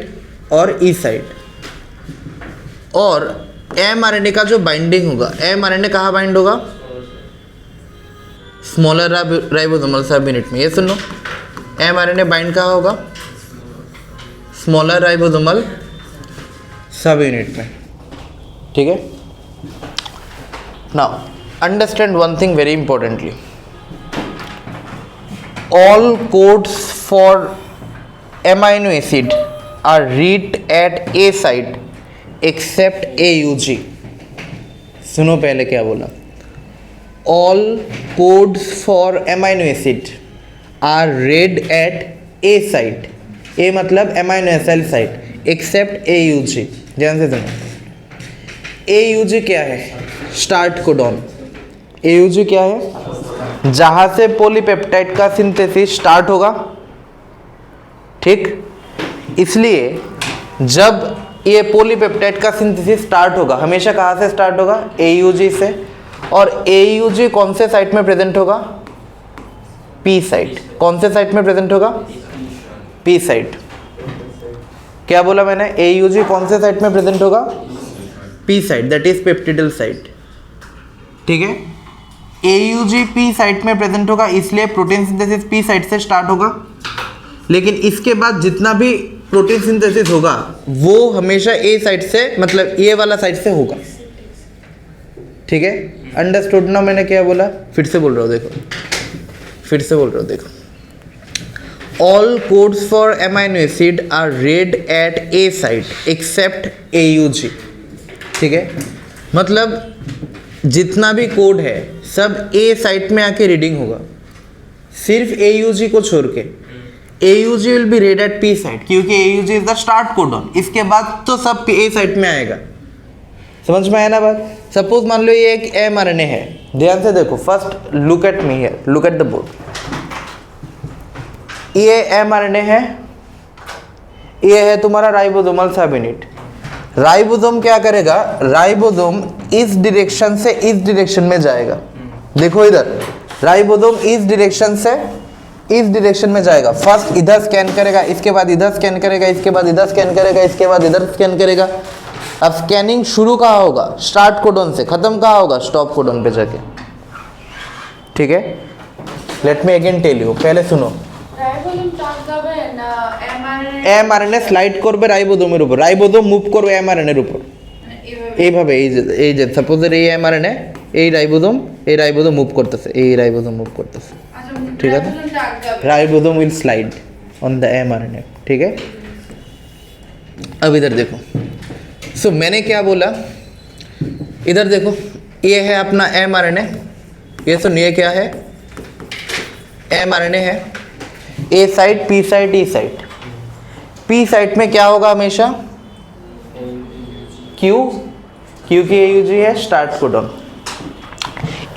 और E साइड. और mRNA का जो बाइंडिंग होगा, mRNA कहाँ बाइंड होगा, स्मॉलर राइबोसोमल सब यूनिट में. ये सुनो, mRNA बाइंड कहाँ होगा, स्मॉलर राइबोसोमल सब यूनिट में. ठीक है. Now understand one thing very importantly, all codes for amino acid are read at A site except AUG. सुनो पहले क्या बोला, all codes for amino acid are read at A site. A मतलब amino acid site, except AUG. ध्यान से सुनो, AUG क्या है, स्टार्ट कोडॉन। AUG क्या है? जहां से पॉलीपेप्टाइड का सिंथेसिस स्टार्ट होगा, ठीक। इसलिए जब ये पॉलीपेप्टाइड का सिंथेसिस स्टार्ट होगा, हमेशा कहाँ से स्टार्ट होगा? AUG से। और AUG कौन से साइट में प्रेजेंट होगा? P site. कौन से साइट में प्रेजेंट होगा? P site. क्या बोला मैंने? AUG कौन से साइट में प्रेजेंट होगा? P site, that is peptidyl site, ठीक है। AUG P साइट में प्रेजेंट होगा, इसलिए प्रोटीन सिंथेसिस P साइट से स्टार्ट होगा। लेकिन इसके बाद जितना भी प्रोटीन सिंथेसिस होगा वो हमेशा A साइट से, मतलब ये वाला साइट से होगा, ठीक है। अंडरस्टूड ना? मैंने क्या बोला? फिर से बोल रहा हूँ, देखो, फिर से बोल रहा हूँ, देखो। All codes for amino acid are read at A site except AUG, ठीक है। मतलब जितना भी कोड है सब A साइट में आके रीडिंग होगा, सिर्फ AUG को छोड़ के। AUG will be read at P site, क्योंकि AUG is the start codon. इसके बाद तो सब A साइट में आएगा। समझ में आया ना बात? सपोज मान लो ये एक mRNA है, ध्यान से देखो। First look at me here, look at the board. ये mRNA है, ये है तुम्हारा राइबोसोमल सब यूनिट। राइबोसोम क्या करेगा? राइबोसोम इस डायरेक्शन से इस डायरेक्शन में जाएगा। देखो इधर, राइबोसोम इस डायरेक्शन से इस डायरेक्शन में जाएगा। फर्स्ट इधर स्कैन करेगा, इसके बाद इधर स्कैन करेगा, इसके बाद इधर स्कैन करेगा, इसके बाद इधर स्कैन करेगा। अब स्कैनिंग शुरू कहाँ होगा? स्टार्ट कोडॉन से। खत्म कहाँ होगा? स्टॉप कोडॉन पे जाके, ठीक है। Let me again tell you, पहले सुनो। mRNA স্লাইড করবে রাইবোসোমের উপর, রাইবোসোম মুভ করবে mRNA এর উপর, এইভাবে। এই যে সাপোজ এই mRNA, এই রাইবোসোম মুভ করতেছে, এই রাইবোসোম মুভ করতেছে, ठीक है। Ribosome will slide on the mRNA, ठीक है। अब इधर देखो, सो मैंने क्या बोला? इधर देखो, ये है अपना mRNA, ये सुन, ये क्या है? mRNA है। A site, P site, E site. P site में क्या होगा हमेशा? Q, क्योंकि AUG है स्टार्ट कोडॉन।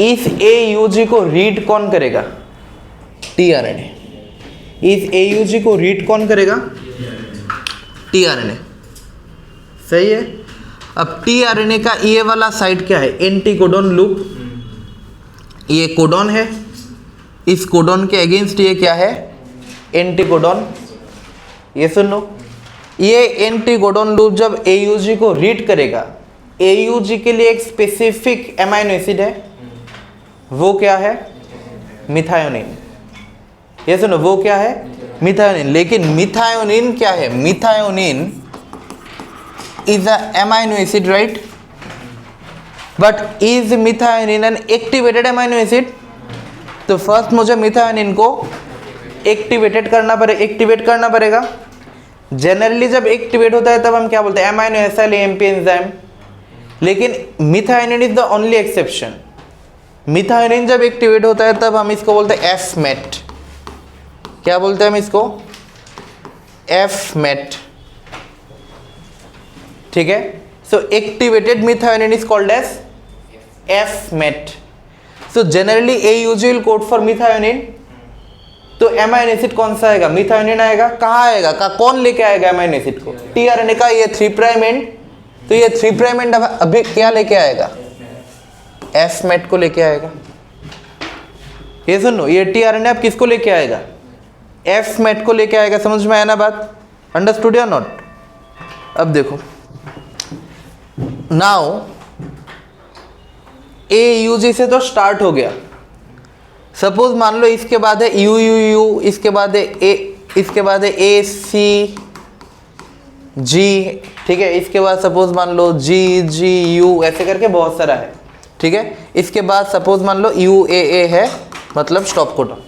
इस AUG को रीड कौन करेगा? tRNA। इस AUG को रीड कौन करेगा? tRNA, सही है। अब tRNA का ये वाला साइट क्या है? Anti codon loop. ये कोडॉन है, इस कोडॉन के अगेंस्ट ये क्या है? Anti codon. ये सुन लो, ये एंटी कोडॉन लूप जब AUG को रीड करेगा, AUG के लिए एक स्पेसिफिक अमाइनो एसिड है, वो क्या है? मिथायोनिन। ये सुनो, वो क्या है? मिथायोनिन। लेकिन मिथायोनिन क्या है? Methionine is a amino acid, right? But is methionine an activated amino acid? तो फर्स्ट मुझे मिथायोनिन को एक्टिवेट करना पड़ेगा। जनरली जब एक्टिवेट होता है तब हम क्या बोलते हैं? Amino acid AMP enzyme. लेकिन methionine is the only exception. Methionine जब एक्टिवेट होता है तब हम इसको बोलते हैं F-MET। क्या बोलते हैं हम इसको? F-MET, ठीक है। So activated methionine is called as F-MET। So generally AUG will code for methionine. तो अमाइनो एसिड कौन सा आएगा? मिथायोनिन आएगा। कहाँ आएगा? कौन लेके आएगा अमाइनो एसिड को? tRNA का ये 3' एंड, तो ये 3' एंड अभी क्या लेके आएगा? F-MET को लेके आएगा। ये सुनो, ये tRNA अब किसको लेके आएगा? F-MET को लेके आएगा। समझ में आया ना बात? अंडरस्टूड या नॉट? अब देखो, नाउ AUG से तो स्टार्ट हो गया। सपोज मान लो इसके बाद है UUU, इसके बाद है ACG, ठीक है। इसके बाद सपोज मान लो GGU, ऐसे करके बहुत सारा है, ठीक है। इसके बाद सपोज मान लो UAA है, मतलब स्टॉप कोडॉन,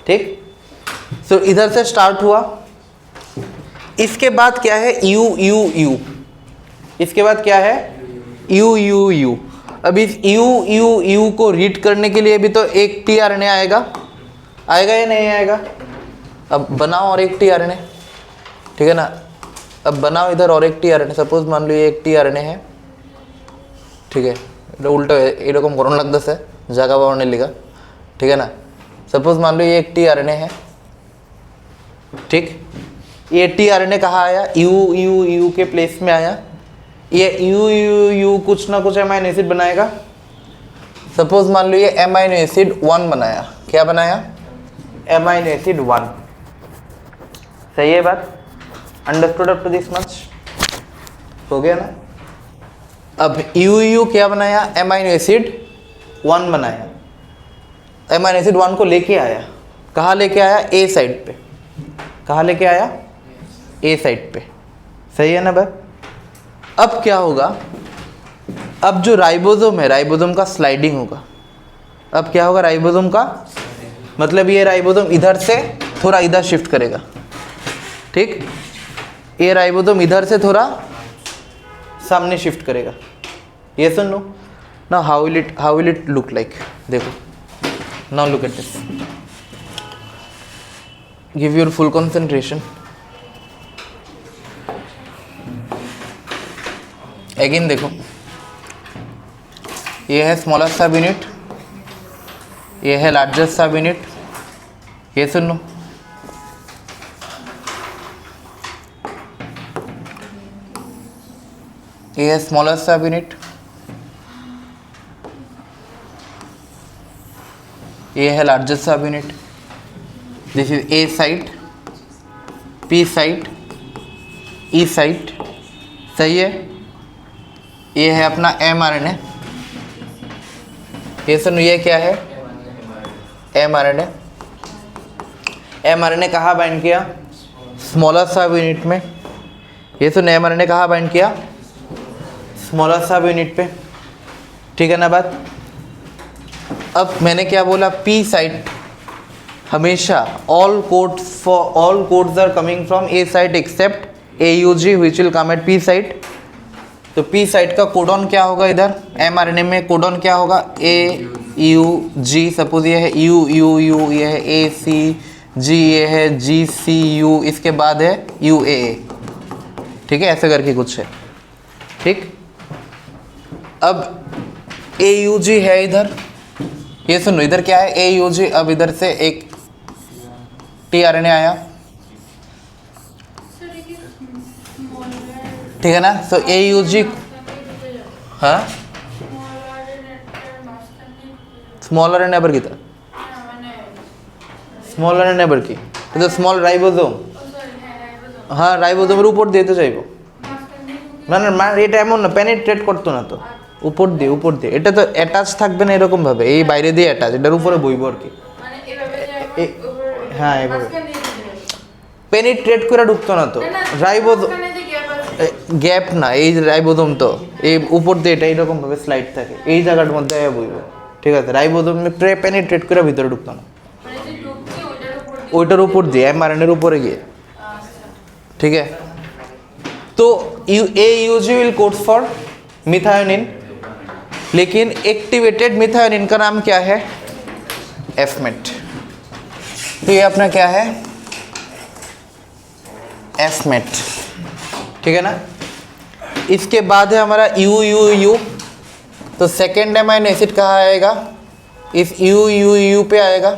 ठीक। सो इधर से स्टार्ट हुआ। इसके बाद क्या है? UUU। इसके बाद क्या है? UUU। अब इस UUU को रीड करने के लिए भी तो एक tRNA आएगा या नहीं आएगा? अब बनाओ और एक tRNA, ठीक है ना। अब बनाओ इधर और एक tRNA। सपोज मान लो ये एक tRNA है, ठीक है। এটা উল্টো এরকম গরম লাগতেছে জায়গা পাওয়ার লিগা, ठीक है ना। सपोज मान लो ये एक टीआरएनए है, ठीक, ये टीआरएनए कहाँ आया, यू यू यू के प्लेस में आया, ये यू यू यू कुछ ना कुछ एमाइनो एसिड बनाएगा। सपोज मान लो ये एमाइनो एसिड 1 बनाया, क्या बनाया, एमाइनो एसिड 1, सही है बात, understood up to this much, हो गया ना। अब यू यू क्या बनाया, एमाइनो एसिड 1 बनाया, एमाइनो एसिड 1 को लेके आया, कहाँ लेके आया, ए साइड पे, कहाँ लेके आया, ए साइड पे, सही है ना भाई। अब क्या होगा, अब जो राइबोसोम है, राइबोसोम का स्लाइडिंग होगा। अब क्या होगा, राइबोसोम का मतलब ये राइबोसोम इधर से थोड़ा इधर शिफ्ट करेगा, ठीक, ये राइबोसोम इधर से थोड़ा सामने शिफ्ट करेगा, ये सुन लो ना। How will it look like, देखो now look at this, give your full concentration. Again देखो, ये है स्मॉलेस्ट सब यूनिट, ये है लार्जेस्ट सब यूनिट, ये सुन लो, ये है स्मॉलेस्ट सब यूनिट, ये है लार्जेस्ट सब unit, this is a site, P site, E site, सही है। ये है अपना mRNA, ये सुनो, ये क्या है, mRNA, mRNA कहाँ बाइंड किया, स्मॉलर सब यूनिट में, ये सुनो mRNA कहाँ बाइंड किया, स्मॉलर सब यूनिट पे, ठीक है ना बात। अब मैंने क्या बोला, पी साइट हमेशा all codes are coming from A site except AUG which will come at P site. तो पी साइट का कोडॉन क्या होगा, इधर mRNA में कोडॉन क्या होगा, AUG, सपोज ये है UUU, ये है ACG, ये है GCU, इसके बाद है UAA, ठीक है, ऐसे करके कुछ है, ठीक। अब AUG है इधर, ये सुनो, इधर क्या है AUG, अब इधर से एक tRNA आया, ठीक है ना। सो AUG, हाँ, स्मॉलर एंड नेबर की तरह, स्मॉलर एंड नेबर की, तो स्मॉल राइबोसोम, हाँ রাইবোসোম এর উপর দিতে চাইবো না না মানে এটা এমন না পেনিট্রেট করতে না, তো উপর দিয়ে এটা তো অ্যাটাচ থাকবে না এরকম ভাবে, এই বাইরে দিয়ে অ্যাটাচ, এটার উপরে বইবো আর কি, মানে এভাবে হ্যাঁ এভাবে পেনিট্রেট করে ঢুকতো না তো রাইবোসোম, গ্যাপ না, এই রাইবোসোম তো এই উপর দিয়ে এটা এরকম ভাবে স্লাইড থাকে, এই জায়গার মধ্যে বইবো, ঠিক আছে। রাইবোসোম পেনিট্রেট করে ভিতরে ঢুকতো না, ওইটার উপর দিয়ে mRNA এর উপরে গিয়ে, ठीक है। तो AUG will code for methionine, लेकिन एक्टिवेटेड मिथायोनिन का नाम क्या है, एफमेट। तो ये अपना क्या है, एफमेट, ठीक है ना। इसके बाद है हमारा UUU, तो सेकेंड एमाइनो एसिड कहाँ आएगा, इस UUU पे आएगा,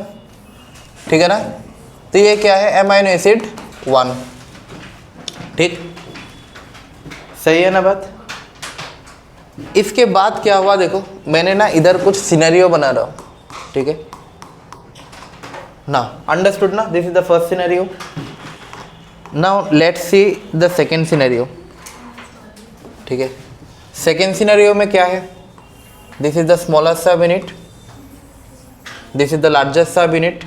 ठीक है ना। तो ये क्या है, एमाइनो एसिड 1, ठीक, सही है ना बात। इसके बाद क्या हुआ, देखो मैंने ना इधर कुछ सिनेरियो बना रहा हूँ, ठीक है ना, अंडरस्टूड ना। This is the first scenario, now let's see the second scenario, ठीक है। सेकेंड सिनेरियो में क्या है, दिस इज द स्मॉलेस्ट सब unit, this is the largest सब यूनिट,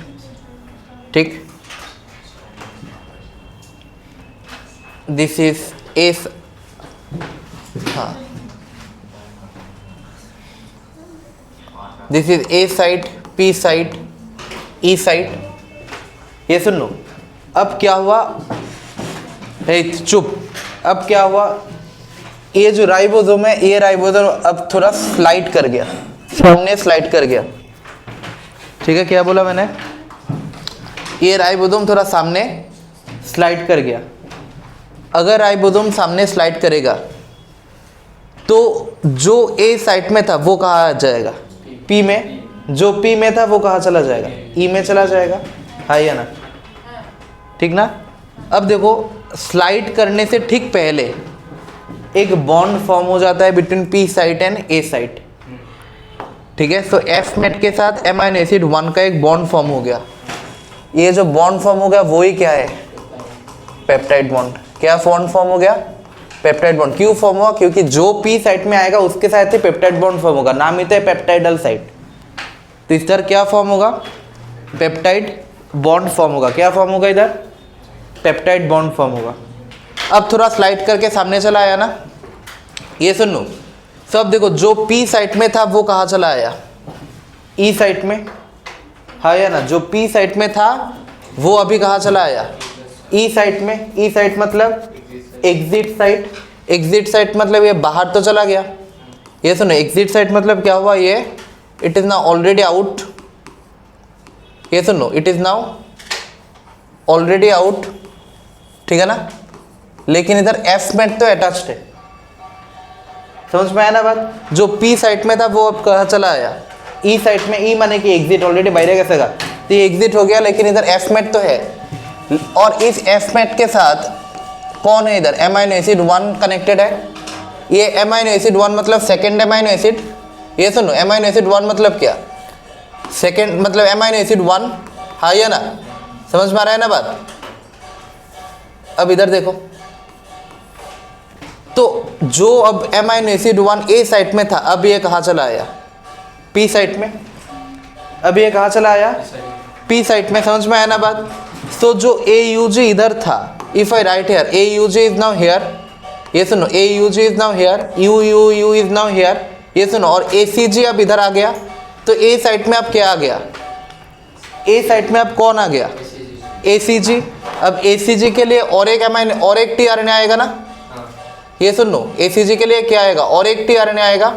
ठीक। दिस इज ए, हाँ, this is a site, P site, E site, ये सुन लो। अब क्या हुआ, चुप, अब क्या हुआ, ये जो राइबोसोम है, ये राइबोसोम अब थोड़ा स्लाइड कर गया, सामने स्लाइड कर गया, ठीक है। क्या बोला मैंने, ये राइबोसोम थोड़ा सामने स्लाइड कर गया। अगर राइबोसोम सामने स्लाइड करेगा तो जो ए साइट में था वो कहाँ आ जाएगा, पी में, जो पी में था वो कहाँ चला जाएगा, ई में चला जाएगा, है या ना, ठीक ना। अब देखो स्लाइड करने से ठीक पहले एक बॉन्ड फॉर्म हो जाता है between P site and A site, ठीक है। सो एफ मेट के साथ एमाइनो एसिड 1 का एक बॉन्ड फॉर्म हो गया। ये जो बॉन्ड फॉर्म हो गया वो ही क्या है, पेप्टाइड बॉन्ड। क्या बॉन्ड फॉर्म हो गया, पेप्टाइड बॉन्ड। क्यों फॉर्म हुआ, क्योंकि जो पी साइट में आएगा उसके साथ ही पेप्टाइड बॉन्ड फॉर्म होगा, नाम ही तो है पेप्टाइडल साइट। तो इस तरह क्या फॉर्म होगा, पेप्टाइड बॉन्ड फॉर्म होगा। क्या फॉर्म होगा इधर, पेप्टाइड बॉन्ड फॉर्म होगा। अब थोड़ा स्लाइड करके सामने चला आया ना, ये सुन लो। सब देखो जो पी साइट में था वो कहाँ चला आया, ई साइट में, है या ना। जो पी साइट में था वो अभी कहाँ चला आया, ई साइट में। ई साइट मतलब एग्जिट साइट, एग्जिट साइट मतलब ये बाहर तो चला गया। ये सुनो, एग्जिट साइट मतलब क्या हुआ, ये it is now already out. ये सुनो, it is now already out, ठीक है ना। लेकिन इधर एफ मेट तो अटैच्ड है, समझ में आया ना बात। जो पी साइट में था वो अब कहाँ चला आया, ई साइट में। ई माने कि एग्जिट, ऑलरेडी बाहर कैसे का, तो ये एग्जिट हो गया, लेकिन इधर एफ मेट तो है। और इस एफ मेट के साथ कौन है इधर, एमाइनो एसिड 1 कनेक्टेड है। ये एमाइनो एसिड 1 मतलब सेकेंड एमाइनो एसिड। ये सुनो, एमाइनो एसिड 1 मतलब क्या, सेकेंड मतलब एमाइनो एसिड 1, हाँ या ना, समझ में आ रहा है ना बात। अब इधर देखो, तो जो अब एमाइनो एसिड 1 ए साइट में था, अब ये कहाँ चला आया, पी साइट में। अब ये कहाँ चला आया, पी साइट में, समझ में आया ना बात। तो जो ए यू जी इधर था, if I write here A U G is now here, ये सुनो, A U G is now here, U U U is now here, ये सुनो। और ए सी जी अब इधर आ गया, तो ए साइट में अब क्या आ गया, ए साइट में अब कौन आ गया, ए सी जी। अब ए सी जी के लिए और एक एमाइनो, और एक टी आर एन ए आएगा ना। ये सुन लो, ए सी जी के लिए क्या आएगा, और एक टी आर एन ए आएगा।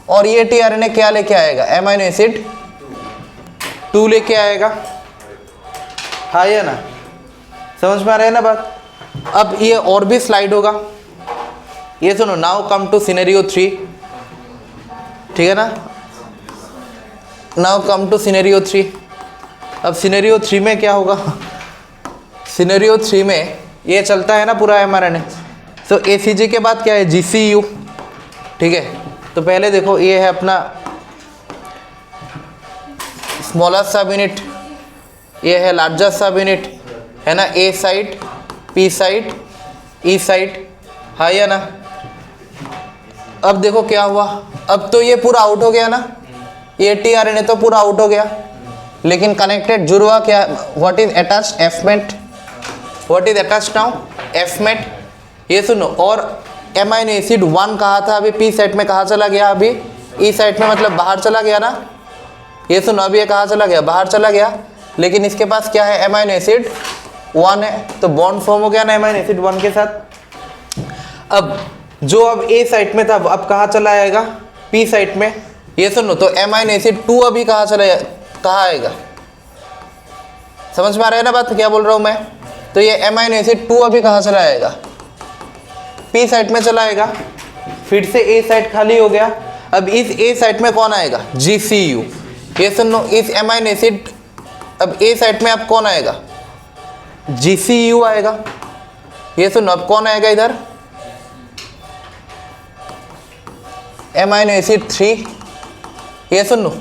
और ये टी आर एन ए क्या लेके आएगा, एमाइनो एसिड 2 लेके आएगा, हाँ या ना, समझ में आ रहा है ना बात। अब ये और भी स्लाइड होगा। ये सुनो, नाउ कम टू सिनेरियो 3, ठीक है ना। Now come to scenario 3। अब सिनेरियो 3 में क्या होगा, सिनेरियो 3 में ये चलता है ना पूरा एमआरएनए। तो एसीजी के बाद क्या है, जीसीयू, ठीक है। तो पहले देखो, ये है अपना स्मॉलेस्ट सब यूनिट, ये है लार्जेस्ट सब यूनिट, है ना। ए site, P site, E site, है या ना। अब देखो क्या हुआ, अब तो ये पूरा आउट हो गया ना, ये टीआरएनए तो पूरा आउट हो गया, लेकिन कनेक्टेड जुड़वा क्या, what is attached, f met. What is attached now, f met. ये सुनो, और एमाइनो एसिड 1 कहा था, अभी पी साइट में कहाँ चला गया, अभी ई साइट में, मतलब बाहर चला गया ना। ये सुनो, अभी ये कहाँ चला गया, बाहर चला गया, लेकिन इसके पास क्या है, एमाइनो एसिड 1 है, तो बॉन्ड फॉर्म हो गया ना एमाइनो एसिड 1 के साथ। अब जो अब ए साइट में था अब कहाँ चला आएगा, पी साइट में। ये सुनो, तो एमाइनो एसिड 2 अभी कहाँ आएगा, समझ में आ रहा है ना बात, क्या बोल रहा हूँ मैं। तो ये एमाइनो एसिड 2 अभी कहाँ चला आएगा, पी साइट में चला आएगा। फिर से ए साइट खाली हो गया, अब इस ए साइट में कौन आएगा, जीसीयू। ये सुनो, इस एमाइनो एसिड, अब ए साइट में अब कौन आएगा, जीसीयू आएगा। ये सुनो, अब कौन आएगा इधर, एमाइनो एसिड 3। ये सुन लो,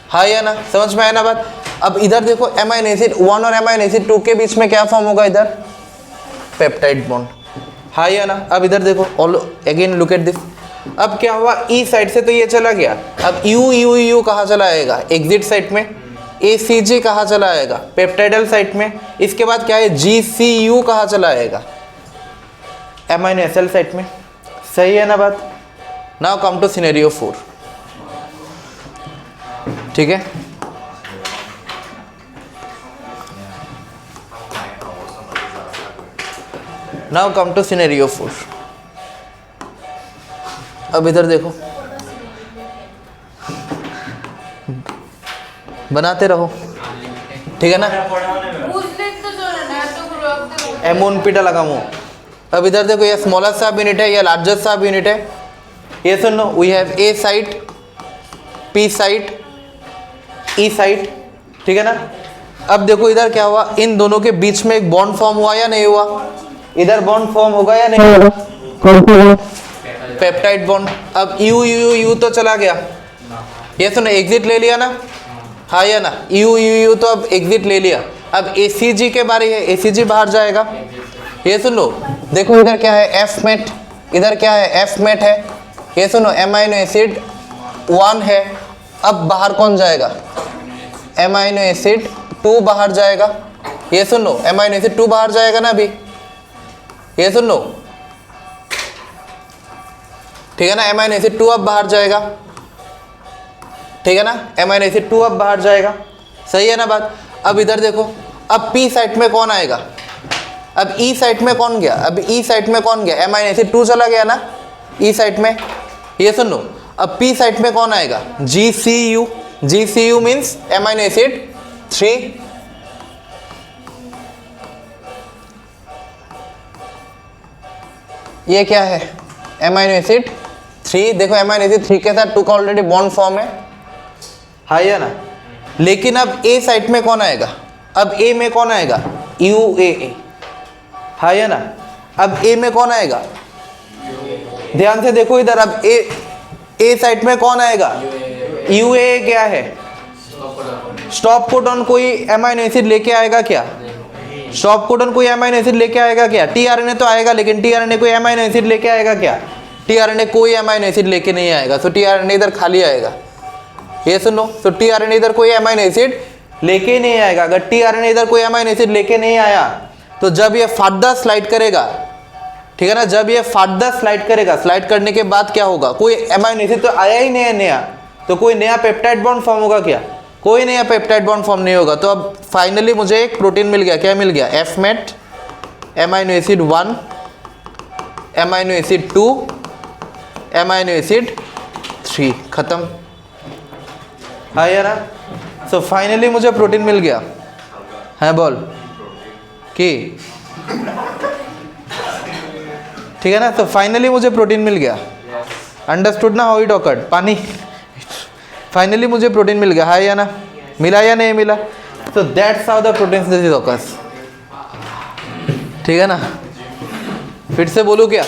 हाँ या ना, समझ में आया ना बात। अब इधर देखो, एमाइनो एसिड 1 और एमाइनो एसिड 2 के बीच में क्या फॉर्म होगा इधर, पेप्टाइड बॉन्ड, हाँ या ना। अब इधर देखो, all again look at this. अब क्या हुआ, ई साइड से तो ये चला गया, अब यू यू यू कहाँ चला आएगा, एग्जिट साइट में। ए सी जी कहाँ चला आएगा, पेप्टाइडल साइट में। इसके बाद क्या है, जी सी यू कहाँ चला आएगा, एमाइनो एसिड साइट में। सही है ना बात। नाउ कम टू सिनेरियो 4, ठीक है। Now come to scenario 4। अब इधर देखो, बनाते रहो, ठीक है ना। एमोन पिटा लगामो, अब इधर देखो ये स्मॉलेस्ट सब यूनिट है, ये लार्जेस्ट सब यूनिट है। ये सुनो, we have A site, P site, E site, ठीक है ना। अब देखो इधर क्या हुआ, इन दोनों के बीच में एक बॉन्ड फॉर्म हुआ या नहीं हुआ? इधर बॉन्ड फॉर्म होगा या नहीं होगा? Peptide bond. अब यू यू यू तो चला गया, ये सुनो एग्जिट ले लिया ना, हाँ या ना, यू यू यू तो अब एग्जिट ले लिया। अब ACG के बारे है, ACG बाहर जाएगा। ये सुनो, देखो इधर क्या है, एफ मेट, इधर क्या है, एफ मेट है। ये सुनो, एमाइनो एसिड 1 है। अब बाहर कौन जाएगा? एमाइनो एसिड 2 बाहर जाएगा। ये सुनो, एमाइनो एसिड 2 बाहर जाएगा ना अभी, ये सुनो, ठीक है ना। एमाइनो एसिड 2 अब बाहर जाएगा, ठीक है ना। एमाइनो एसिड 2 अब बाहर जाएगा, सही है ना बात। अब इधर देखो, अब पी साइट में कौन आएगा? अब ई साइट में कौन गया? अब ई साइट में कौन गया? एमाइनो एसिड 2 चला गया ना ई साइट में। ये सुनो, अब पी साइट में कौन आएगा? GCU। GCU means amino acid 3। ये क्या है? Amino acid 3। देखो एमाइनो एसिड 3 के साथ 2 का ऑलरेडी बॉन्ड फॉर्म है, हाँ या ना। लेकिन अब ए साइट में कौन आएगा? अब ए में कौन आएगा? UAA, हाँ या ना। अब ए में कौन आएगा? ध्यान से देखो इधर, अब ए साइट में कौन आएगा? UAA क्या है? Stop codon. कोई एमाइनो एसिड लेके आएगा क्या? स्टॉप कोडॉन कोई एमाइनो एसिड लेके आएगा क्या? tRNA तो आएगा, लेकिन tRNA कोई एमाइनो एसिड लेके आएगा क्या? tRNA कोई एमाइनो एसिड लेके नहीं आएगा, तो tRNA इधर खाली आएगा। ये सुनो, तो tRNA इधर कोई एमाइनो एसिड लेके नहीं आएगा। अगर tRNA इधर कोई एमाइनो एसिड लेके नहीं आया, तो जब ये फर्दर स्लाइड करेगा, ठीक है ना, जब ये फर्दर स्लाइड करेगा, स्लाइड करने के बाद क्या होगा? कोई एमाइनो एसिड तो आया ही नहीं है नया, तो कोई नया पेप्टाइड बॉन्ड फॉर्म होगा क्या? कोई नया पेप्टाइड बॉन्ड फॉर्म नहीं होगा। तो अब फाइनली मुझे एक प्रोटीन मिल गया। क्या मिल गया? F met, amino acid 1, amino acid 2, amino acid 3, खत्म, हाँ यार। सो फाइनली मुझे प्रोटीन मिल गया है, बोल कि ठीक है ना। तो फाइनली मुझे प्रोटीन मिल गया, अंडरस्टूड ना हाउ इट ऑकर्ड? पानी, फाइनली मुझे प्रोटीन मिल गया, है या ना? मिला या नहीं मिला? तो that's how the protein synthesis occurs, ठीक है ना। फिर से बोलूँ क्या?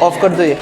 ऑफ कर दो ये।